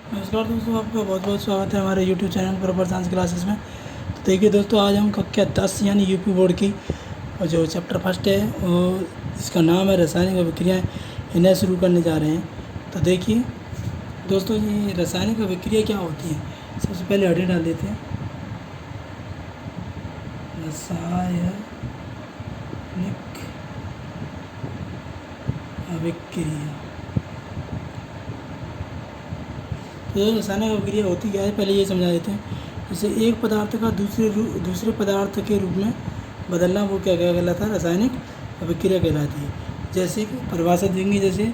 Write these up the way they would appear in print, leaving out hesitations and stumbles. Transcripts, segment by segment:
नमस्कार दोस्तों, आपका बहुत बहुत स्वागत है हमारे YouTube channel proper science classes में। तो देखिए दोस्तों, आज हम कक्षा 10 यानी यूपी बोर्ड की और जो चैप्टर फर्स्ट है और इसका नाम है रासायनिक अभिक्रियाएं, इन्हें शुरू करने जा रहे हैं। तो देखिए दोस्तों, ये रासायनिक अभिक्रिया क्या होती है, सबसे पहले हेडिंग डाल देते हैं, रासायनिक अभिक्रिया। तो रासायनिक अभिक्रिया होती क्या है, पहले ये समझा देते हैं। जैसे एक पदार्थ का दूसरे पदार्थ के रूप में बदलना, वो क्या क्या कहलाता है, रासायनिक अभिक्रिया कहलाती है। जैसे कि परिभाषा देंगे, जैसे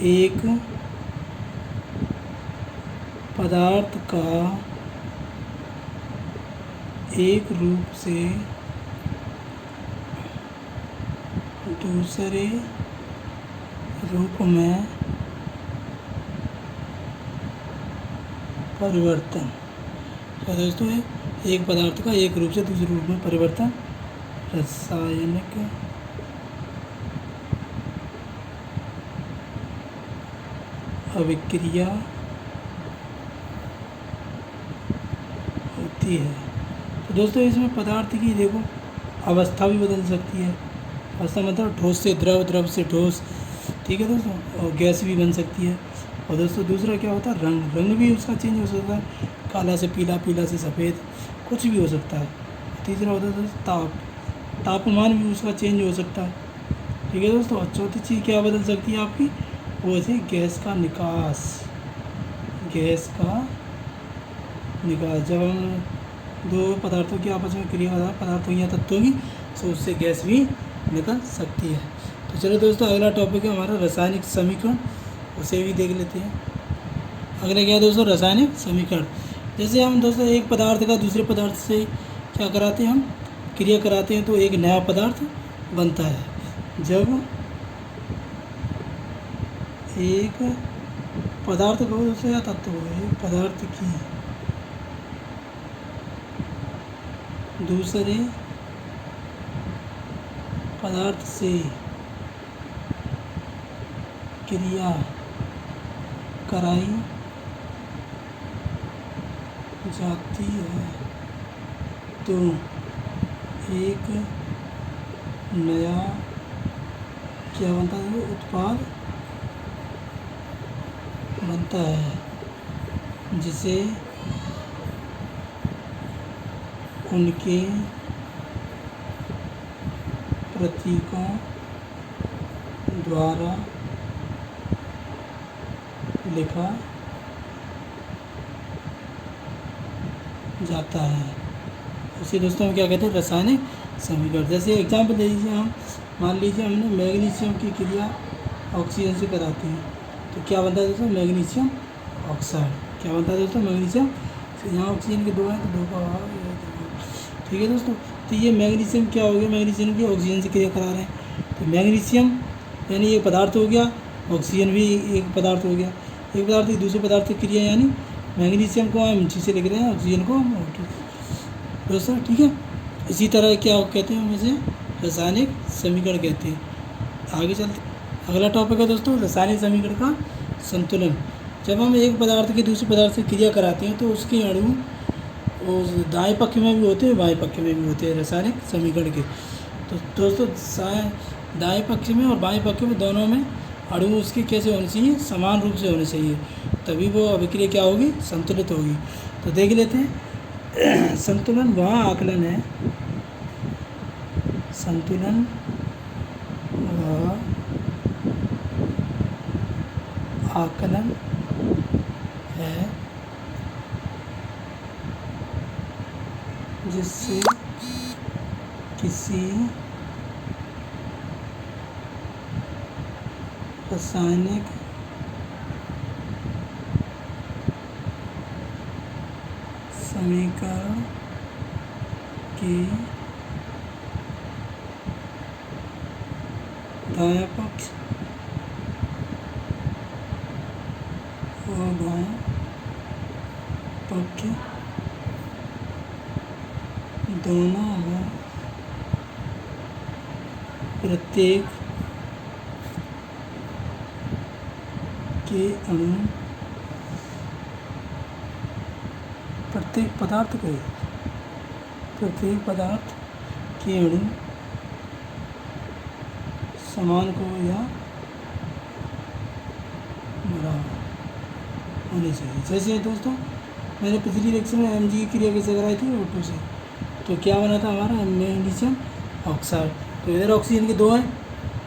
एक पदार्थ का एक रूप से दूसरे रूप में परिवर्तन। तो दोस्तों, एक पदार्थ का एक रूप से दूसरे रूप में परिवर्तन रासायनिक अभिक्रिया होती है। तो दोस्तों, इसमें पदार्थ की देखो अवस्था भी बदल सकती है। अवस्था मतलब ठोस से द्रव, द्रव से ठोस, ठीक है दोस्तों, और गैस भी बन सकती है। और दोस्तों दूसरा क्या होता है, रंग, रंग भी उसका चेंज हो सकता है, काला से पीला, पीला से सफ़ेद, कुछ भी हो सकता है। तीसरा होता है दोस्तों ताप, तापमान भी उसका चेंज हो सकता है, ठीक है दोस्तों। और चौथी चीज़ क्या बदल सकती है आपकी, वो है गैस का निकास। गैस का निकास, जब हम दो पदार्थों की आपस में क्रिया पदार्थों या तत्वों की, तो उससे गैस भी निकल सकती है। तो चलो दोस्तों, अगला टॉपिक है हमारा रासायनिक समीकरण, उसे भी देख लेते हैं। अगला क्या है दोस्तों, रासायनिक समीकरण। जैसे हम दोस्तों एक पदार्थ का दूसरे पदार्थ से क्या कराते हैं, हम क्रिया कराते हैं, तो एक नया पदार्थ बनता है। जब एक पदार्थ को दोस्तों या तत्व हो, एक पदार्थ की दूसरे पदार्थ से क्रिया कराई जाती है, तो एक नया क्या बनता है, उत्पाद बनता है, जिसे उनके प्रतीकों द्वारा लिखा जाता है। उसे दोस्तों हम क्या कहते हैं, रासायनिक समीकरण। जैसे एग्जाम्पल दे दीजिए, हम मान लीजिए हमने मैग्नीशियम की क्रिया ऑक्सीजन से कराते हैं, तो क्या बनता है दोस्तों, मैग्नीशियम ऑक्साइड। क्या बनता है दोस्तों, मैग्नीशियम। यहाँ ऑक्सीजन के दो हैं, तो दो का, ठीक है दोस्तों। तो ये मैग्नीशियम क्या हो गया, मैग्नीशियम की ऑक्सीजन से क्रिया करा रहे हैं, तो मैग्नीशियम यानी एक पदार्थ हो गया, ऑक्सीजन भी एक पदार्थ हो गया। एक पदार्थ की दूसरे पदार्थ की क्रिया, यानी मैग्नीशियम को हम जी से लिख रहे हैं, ऑक्सीजन को हम दोस्तों, ठीक है। इसी तरह क्या कहते हैं, हम इसे रासायनिक समीकरण कहते हैं। आगे चलते, अगला टॉपिक है दोस्तों रासायनिक समीकरण का संतुलन। जब हम एक पदार्थ के दूसरे पदार्थ से क्रिया कराते हैं, तो उसके अणु उस दाएं पक्ष में भी होते हैं, बाएं पक्ष में भी होते हैं रासायनिक समीकरण के। तो दोस्तों दाएं पक्ष में और बाएं पक्ष में दोनों में अणु उसके कैसे होने चाहिए, समान रूप से होने चाहिए, तभी वो अभिक्रिया क्या होगी, संतुलित होगी। तो देख लेते हैं। संतुलन वह आकलन है, संतुलन वह आकलन है जिससे किसी रासायनिक समीकरण के दायां पक्ष और बायां पक्ष दोनों में प्रत्येक के अणु प्रत्येक पदार्थ के अणु समान को या बराबर होने चाहिए। जैसे दोस्तों मैंने पिछली रिएक्शन में Mg की क्रिया कैसे कराई थी O2 से, तो क्या बना था हमारा मैग्नीशियम ऑक्साइड। तो इधर ऑक्सीजन के 2 हैं,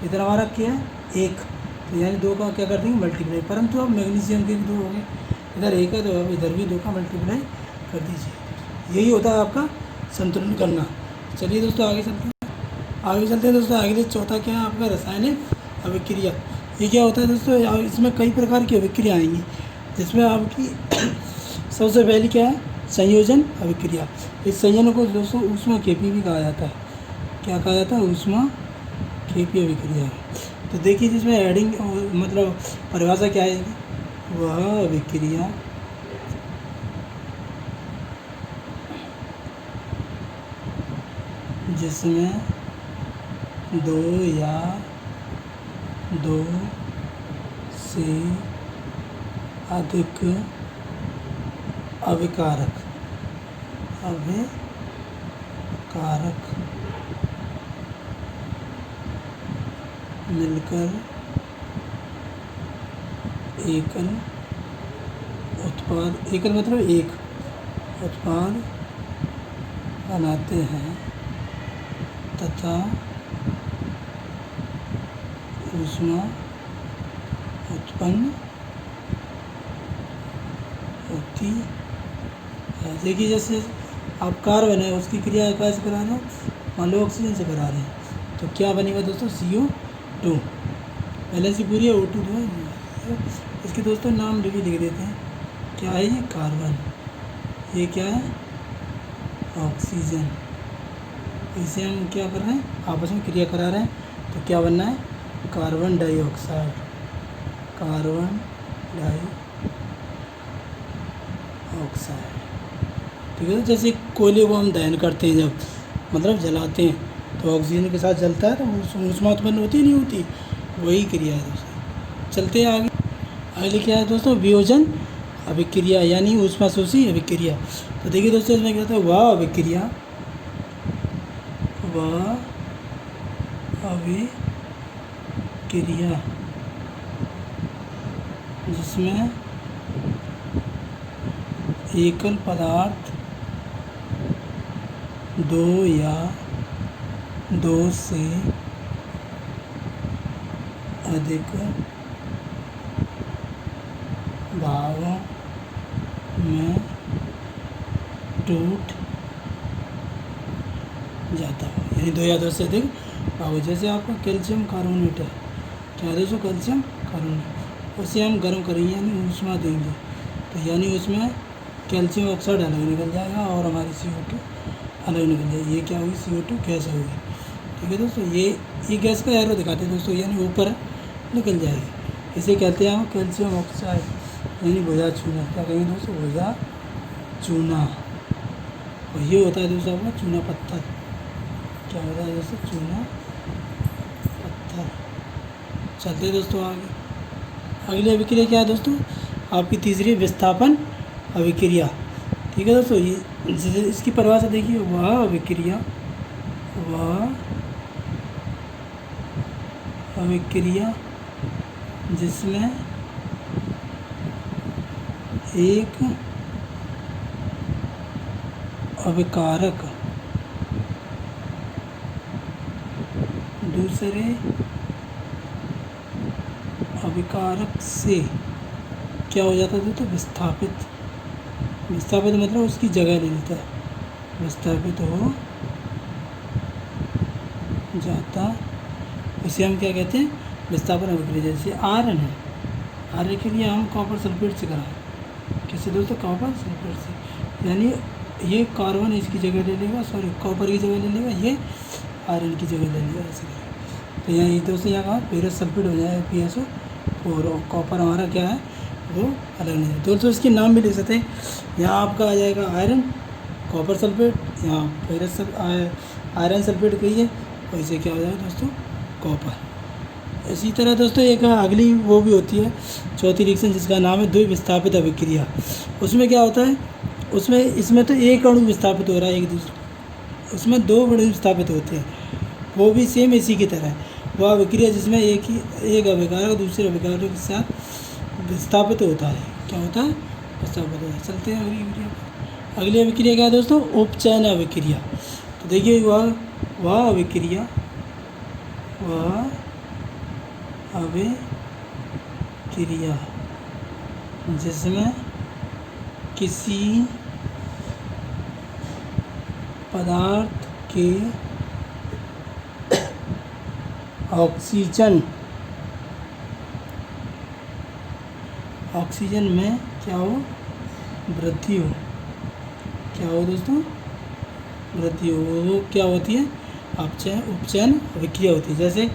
इधर हमारा क्या है 1, तो यानी 2 का क्या कर देंगे मल्टीप्लाई, परंतु अब मैग्नीशियम के भी 2 हो गए, इधर 1 है तो अब इधर भी 2 का मल्टीप्लाई कर दीजिए। यही होता है आपका संतुलन करना। चलिए दोस्तों आगे चलते हैं दोस्तों। आगे चौथा क्या है आपका रासायनिक अभिक्रिया। ये क्या होता है दोस्तों, इसमें कई प्रकार की अभिक्रिया आएंगी, जिसमें आपकी सबसे पहली क्या है संयोजन अभिक्रिया। इस संयोजन को दोस्तों ऊष्माक्षेपी भी कहा जाता है। क्या कहा जाता है, ऊष्माक्षेपी अभिक्रिया। तो देखिए जिसमें हेडिंग मतलब परिभाषा क्या आएगी, वह अभिक्रिया जिसमें 2 या 2 से अधिक अभिकारक मिलकर एकल मतलब एक उत्पाद बनाते हैं तथा ऊष्मा उत्पन्न होती है। देखिए जैसे आप कार्बन है उसकी क्रिया कैसे करा रहे हैं, मान लो ऑक्सीजन से करा रहे हैं, तो क्या बनेगा दोस्तों CO2। बैलेंस पूरी है, O2 जो है। इसके दोस्तों नाम भी लिख देते हैं, क्या है ये कार्बन, ये क्या है ऑक्सीजन। इसे हम क्या कर रहे हैं आपस में क्रिया करा रहे हैं, तो क्या बनना है कार्बन डाइऑक्साइड। ठीक है। जैसे कोयले को हम दहन करते हैं, जब मतलब जलाते हैं तो ऑक्सीजन के साथ जलता है तो ऊष्मा उत्पन्न होती नहीं होती, वही क्रिया है दोस्तों। चलते हैं आगे क्या है दोस्तों, वियोजन अभिक्रिया यानी ऊष्माशोषी अभिक्रिया। तो देखिए दोस्तों इसमें क्या होता है, वह अभिक्रिया जिसमें एकल पदार्थ 2 या 2 से अधिक भागों में टूट जाता है, यानी 2 या 2 से अधिक भागों। जैसे आपका कैल्शियम कार्बोनेट है, क्या है दोस्तों कैल्शियम कार्बोनेट, उसे हम गर्म करेंगे यानी ऊष्मा देंगे, तो यानी उसमें कैल्शियम ऑक्साइड अलग निकल जाएगा और हमारी CO2 अलग निकल जाएगी। ये क्या होगी CO2 गैस होगी। ठीक है दोस्तों, ये गैस का एरो दिखाते हैं दोस्तों, यानी ऊपर निकल जाएगी। इसे कहते हैं हम कैल्शियम ऑक्साइड यानी भुजा चूना। क्या कहेंगे दोस्तों, भुजा चूना। और ये होता है दोस्तों अपना चूना पत्थर। क्या होता है दोस्तों, चूना पत्थर। चलते हैं दोस्तों आगे। अगली अभिक्रिया क्या है दोस्तों, आपकी तीसरी विस्थापन अभिक्रिया। ठीक है दोस्तों, ये इसकी परिभाषा देखिए, वह अभिक्रिया जिसमें एक अभिकारक दूसरे अभिकारक से क्या हो जाता है तो विस्थापित मतलब उसकी जगह ले लेता है, विस्थापित हो जाता। इसे हम क्या कहते हैं, विस्थापन अभिक्रिया। जैसे आयरन है, आयरन के लिए हम कॉपर सल्फेट से कराएं, किससे दोस्तों, कॉपर सल्फेट से। यानी ये कार्बन इसकी जगह ले लेगा, कॉपर की जगह ले लेगा, ये आयरन की जगह ले लेगा, ऐसे करें। तो यहाँ ये दोस्तों यहाँ कहा फेरस सल्फेट हो जाएगा PSO, और कॉपर हमारा क्या है वो अलग नहीं है। दोस्तों इसके नाम भी ले सकते हैं, यहाँ आपका आ जाएगा आयरन कॉपर सल्फेट, यहाँ फेरस आयरन सल्फेट कहिए, और इसे क्या हो जाएगा दोस्तों कॉपर। इसी तरह दोस्तों एक अगली वो भी होती है चौथी रिएक्शन, जिसका नाम है द्विविस्थापित अभिक्रिया। उसमें क्या होता है, उसमें इसमें तो एक अणु विस्थापित हो रहा है एक दूसरे, उसमें 2 अणु विस्थापित होते हैं, वो भी सेम इसी की तरह है। वह अभिक्रिया जिसमें एक अभिकारक दूसरे अभिकारक के साथ विस्थापित होता है, क्या होता है, विस्थापित होता है। चलते हैं अगली अभिक्रिया पर। अगली अभिक्रिया क्या है दोस्तों, उपचयन अभिक्रिया। तो देखिए वह अभिक्रिया जिसमें किसी पदार्थ के ऑक्सीजन में क्या हो, वृद्धि हो, क्या हो दोस्तों, वृद्धि हो, वो क्या होती है, उपचयन अभिक्रिया होती है। जैसे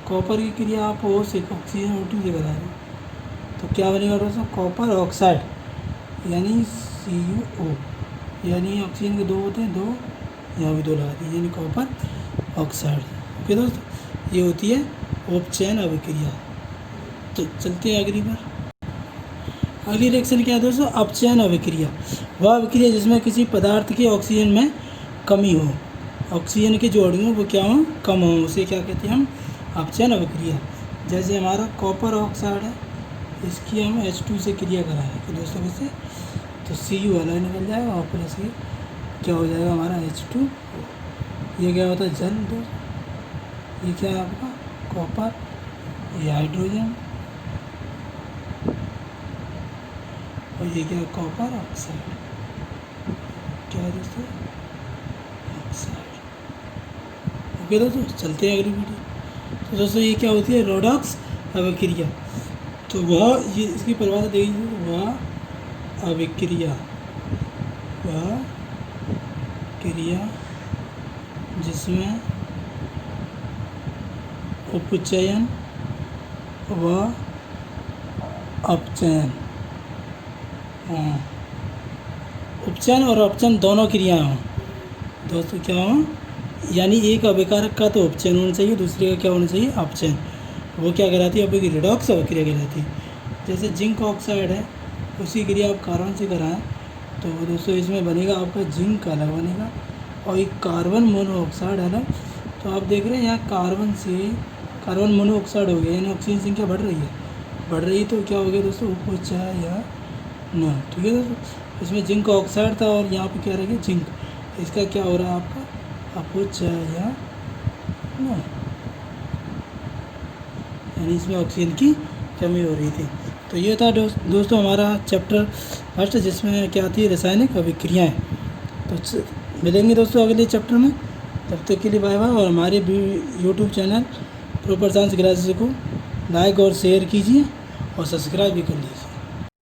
कॉपर की क्रिया आप O से ऑक्सीजन O2 से करा रहे हो तो क्या बनेगा दोस्तों, कॉपर ऑक्साइड यानी CuO, यानी ऑक्सीजन के 2 होते हैं, 2 यहाँ भी 2 लगा दिए, यानी कॉपर ऑक्साइड। ओके दोस्तों, ये होती है उपचयन अभिक्रिया। तो चलते हैं अगली बार। अगली रिएक्शन क्या है दोस्तों, अपचयन अभिक्रिया। वह अभिक्रिया जिसमें किसी पदार्थ की ऑक्सीजन में कमी हो, ऑक्सीजन के जो अणु वो क्या हो, कम हो, उसे क्या कहते हैं हम, अपचयन अभिक्रिया। जैसे हमारा कॉपर ऑक्साइड है, इसकी हम H2 से क्रिया कराएं तो दोस्तों इससे तो Cu अलग निकल जाएगा और प्लस ये क्या हो जाएगा हमारा H2। ये क्या होता है, जल दोस्तों। ये क्या है आपका कॉपर, ये हाइड्रोजन, और ये क्या है कॉपर ऑक्साइड, क्या है दोस्तों, ऑक्साइड। ओके दोस्तों, चलते हैं अगली वीडियो। तो दोस्तों ये क्या होती है, रेडॉक्स अभिक्रिया। तो वह ये इसकी परिभाषा देखिए, वह अभिक्रिया जिसमें उपचयन व अपचयन, उपचयन और अपचयन दोनों क्रियाएं हों दोस्तों, क्या हों, यानी एक अभिकारक का तो उपचयन होना चाहिए, दूसरे का क्या होना चाहिए, अपचयन। वो क्या कहलाती है, आपकी रिडॉक्स अभिक्रिया कहलाती है। जैसे जिंक ऑक्साइड है, उसी क्रिया आप कार्बन से कराएं तो दोस्तों इसमें बनेगा आपका जिंक अलग बनेगा और एक कार्बन मोनोऑक्साइड अलग। तो आप देख रहे हैं यहाँ कार्बन से कार्बन मोनोऑक्साइड हो गया, यानी ऑक्सीजन संख्या बढ़ रही है, तो क्या हो गया दोस्तों, उपचयन। ठीक है दोस्तों, इसमें जिंक ऑक्साइड था और यहाँ पे क्या रह गया, जिंक, इसका क्या हो रहा है आपका, अपचयन, यानी इसमें ऑक्सीजन की कमी हो रही थी। तो ये था दोस्तों हमारा चैप्टर फर्स्ट, जिसमें क्या थी, रासायनिक अभिक्रियाएँ। तो मिलेंगे दोस्तों अगले चैप्टर में, तब तक के लिए बाय बाय। और हमारे YouTube channel proper science classes को लाइक और शेयर कीजिए और सब्सक्राइब भी कर लीजिए।